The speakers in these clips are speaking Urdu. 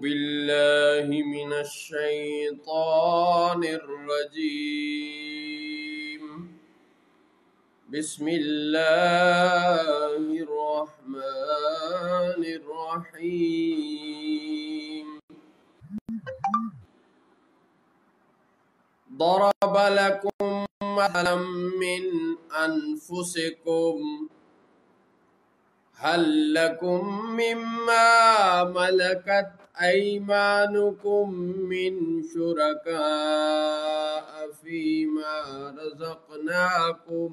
بالله من الشيطان الرجيم. بسم الله الرحمن الرحيم. ضرب لكم مثلا من أنفسكم هل لكم مما ملكت أيمانكم من شركاء فيما رزقناكم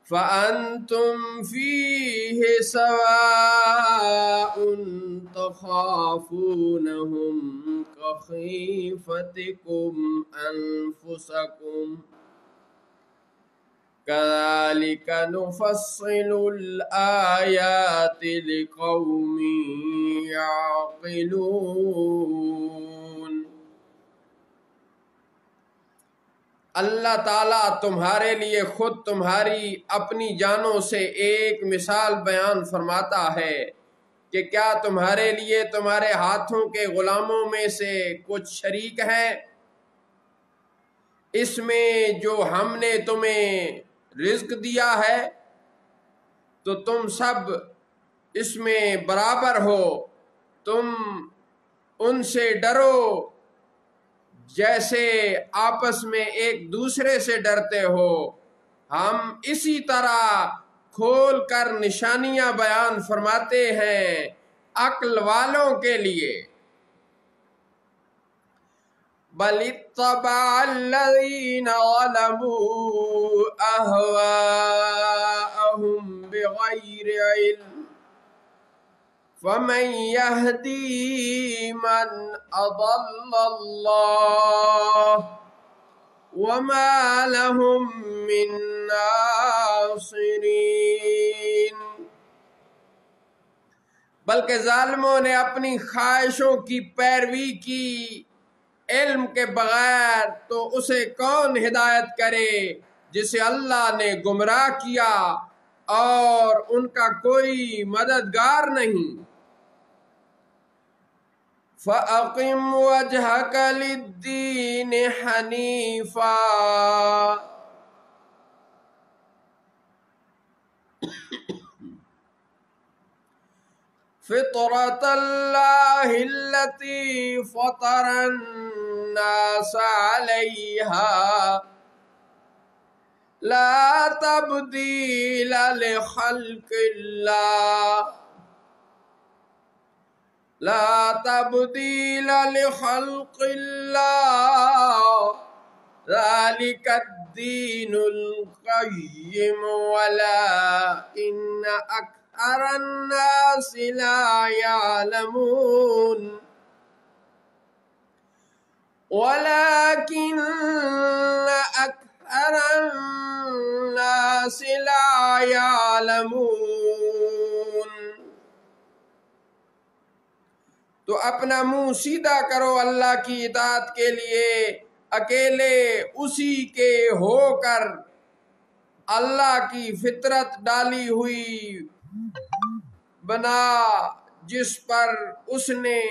فأنتم فيه سواء تخافونهم كخيفتكم أنفسكم كذلك نفصل الآيات لقوم يعقلون. اللہ تعالیٰ تمہارے لیے خود تمہاری اپنی جانوں سے ایک مثال بیان فرماتا ہے کہ کیا تمہارے لیے تمہارے ہاتھوں کے غلاموں میں سے کچھ شریک ہیں اس میں جو ہم نے تمہیں رزق دیا ہے، تو تم سب اس میں برابر ہو، تم ان سے ڈرو جیسے آپس میں ایک دوسرے سے ڈرتے ہو. ہم اسی طرح کھول کر نشانیاں بیان فرماتے ہیں عقل والوں کے لیے. بل اتبع الذين ظلموا أهواءهم بغير علم فمن يهدي من أضل الله وما لهم من ناصرين. بلکہ ظالموں نے اپنی خواہشوں کی پیروی کی علم کے بغیر، تو اسے کون ہدایت کرے جسے اللہ نے گمراہ کیا، اور ان کا کوئی مددگار نہیں. فَأَقِمْ وَجْهَكَ لِلدِّينِ حَنِيفًا فطرة الله التي فطر الناس عليها لا تبديل لخلق الله ذلك الدين القيم ولكن أكثر الناس لا يعلمون. تو اپنا منہ سیدھا کرو اللہ کی اطاعت کے لیے، اکیلے اسی کے ہو کر اللہ کی فطرت ڈالی ہوئی بنا جس پر اس نے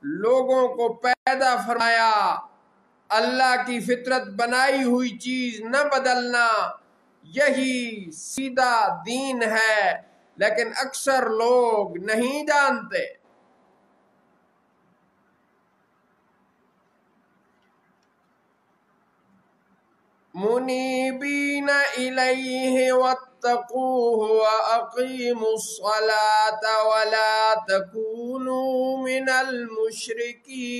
لوگوں کو پیدا فرمایا. اللہ کی فطرت بنائی ہوئی چیز نہ بدلنا، یہی سیدھا دین ہے، لیکن اکثر لوگ نہیں جانتے. منیبین الیہ واتقوہ واقیموا الصلاة ولا تکونوا من المشرکین.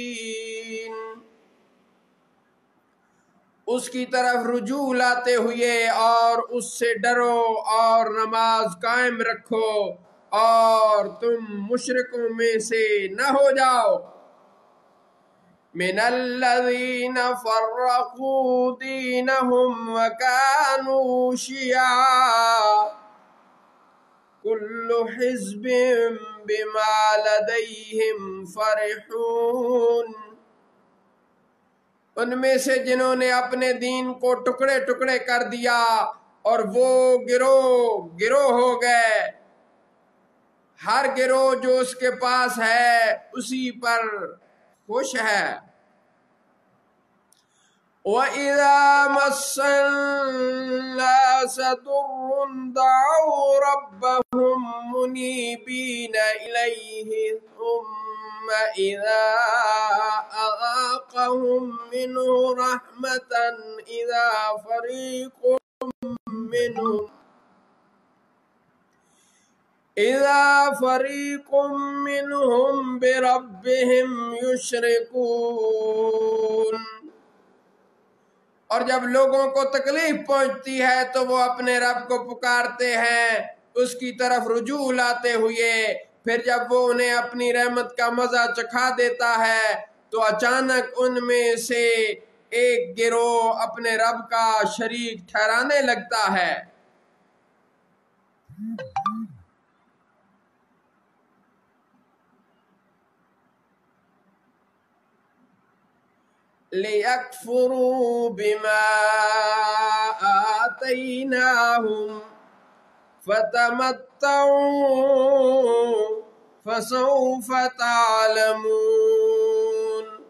اس کی طرف رجوع لاتے ہوئے اور اس سے ڈرو اور نماز قائم رکھو، اور تم مشرکوں میں سے نہ ہو جاؤ. من الذين فرقوا دينهم وكانوا شيعا كل حزب بما لديهم فرحون. ان میں سے جنہوں نے اپنے دین کو ٹکڑے ٹکڑے کر دیا اور وہ گروہ گروہ ہو گئے، ہر گروہ جو اس کے پاس ہے اسی پر خوش ہے۔ وَإِذَا مَسَّ النَّاسَ ضُرٌّ دَعَوْا رَبَّهُم مُنِيبِينَ إِلَيْهِ ثُمَّ إِذَا أَذَاقَهُم مِّنْهُ رَحْمَةً إِذَا فَرِيقٌ مِّنْهُمْ بِرَبِّهِمْ يُشْرِكُونَ۔ اور جب لوگوں کو تکلیف پہنچتی ہے تو وہ اپنے رب کو پکارتے ہیں اس کی طرف رجوع لاتے ہوئے، پھر جب وہ انہیں اپنی رحمت کا مزہ چکھا دیتا ہے تو اچانک ان میں سے ایک گروہ اپنے رب کا شریک ٹھہرانے لگتا ہے۔ لِيَكْفُرُوا بِمَا آتَيْنَاهُمْ فَتَمَتَّعُوا فَسَوْفَ تَعْلَمُونَ۔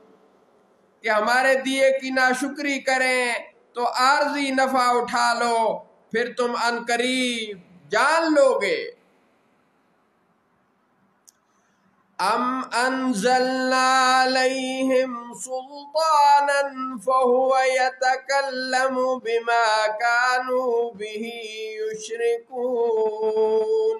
کہ ہمارے دیے کی ناشکری کریں تو عارضی نفع اٹھا لو، پھر تم عنقریب جان لو گے۔ ام انزلنا علیہم سلطانا فہو یتکلم بما کانوا بہ یشرکون۔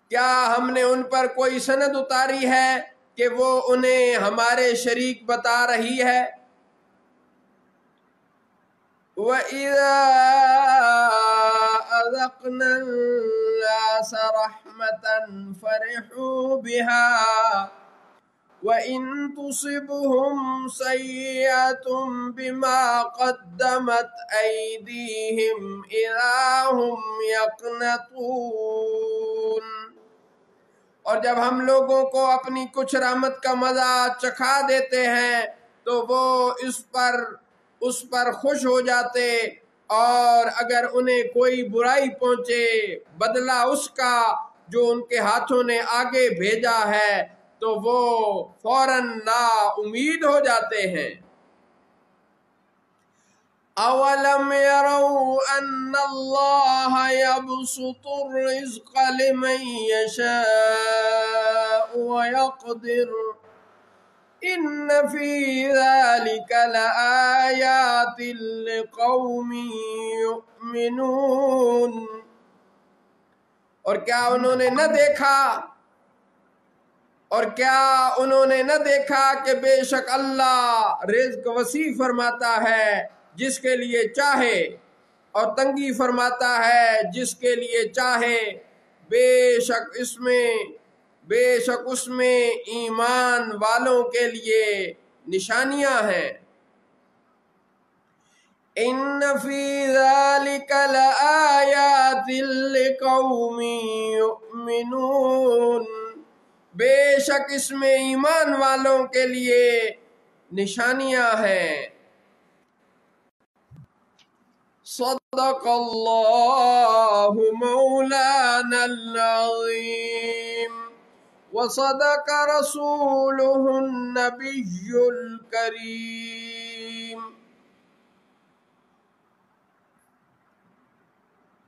کیا ہم نے ان پر کوئی سند اتاری ہے کہ وہ انہیں ہمارے شریک بتا رہی ہے؟ وَإِذَا أَذَقْنَا النَّاسَ رَحْمَةً فَرِحُوا بِهَا وَإِن تُصِبْهُمْ سَيِّئَةٌ بِمَا قَدَّمَتْ أَيْدِيهِمْ إِذَا هُمْ يَقْنَطُونَ۔ اور جب ہم لوگوں کو اپنی کچھ رحمت کا مزہ چکھا دیتے ہیں تو وہ اس پر خوش ہو جاتے، اور اگر انہیں کوئی برائی پہنچے بدلہ اس کا جو ان کے ہاتھوں نے آگے بھیجا ہے تو وہ فوراً نا امید ہو جاتے ہیں۔ اولم يروا ان اللہ يبسط الرزق لمن يشاء ويقدر ان فی ذلک لآیات لقوم یؤمنون۔ اور کیا انہوں نے نہ دیکھا کہ بے شک اللہ رزق وسیع فرماتا ہے جس کے لیے چاہے اور تنگی فرماتا ہے جس کے لیے چاہے، بے شک اس میں ایمان والوں کے لیے نشانیاں ہیں۔ ان فی ذلک لآیات لقوم یؤمنون۔ بے شک اس میں ایمان والوں کے لیے نشانیاں ہیں۔ صدق اللہ مولانا العظیم وصدق رسولہ النبی الکریم۔